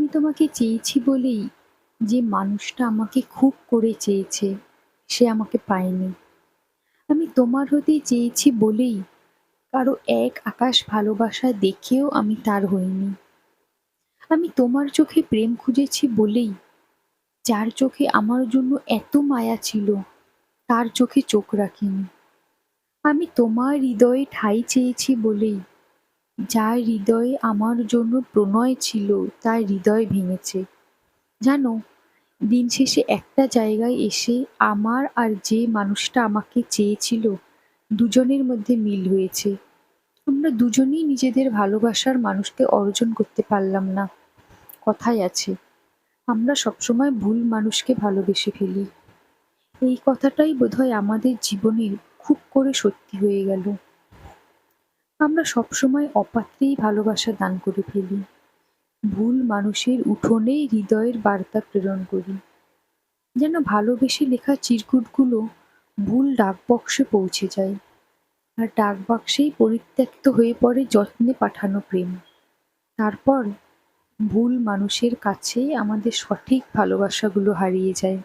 আমি তোমাকে চেয়েছি বলেই যে মানুষটা আমাকে খুব করে চেয়েছে, সে আমাকে পায়নি। আমি তোমার হতে চেয়েছি বলেই কারো এক আকাশ ভালোবাসা দেখেও আমি তার হইনি। আমি তোমার চোখে প্রেম খুঁজেছি বলেই যার চোখে আমার জন্য এত মায়া ছিল, তার চোখে চোখ রাখিনি। আমি তোমার হৃদয়ে ঠাঁই চেয়েছি বলেই যার হৃদয়ে আমার জন্য প্রণয় ছিল, তার হৃদয় ভেঙেছে। জানো, দিন শেষে একটা জায়গায় এসে আমার আর যে মানুষটা আমাকে চেয়েছিল, দুজনের মধ্যে মিল হয়েছে। আমরা দুজনেই নিজেদের ভালোবাসার মানুষকে অর্জন করতে পারলাম না। কথায় আছে, আমরা সবসময় ভুল মানুষকে ভালোবেসে ফেলি। এই কথাটাই বোধহয় আমাদের জীবনের খুব করে সত্যি হয়ে গেল। আমরা সবসময় অপাত্রেই ভালোবাসা দান করে ফেলি। ভুল মানুষের উঠোনেই হৃদয়ের বার্তা প্রেরণ করি। যেন ভালোবেসে লেখা চিরকুটগুলো ভুল ডাকবক্সে পৌঁছে যায়, আর ডাকবাক্সেই পরিত্যক্ত হয়ে পড়ে যত্নে পাঠানো প্রেম। তারপর ভুল মানুষের কাছেই আমাদের সঠিক ভালোবাসাগুলো হারিয়ে যায়।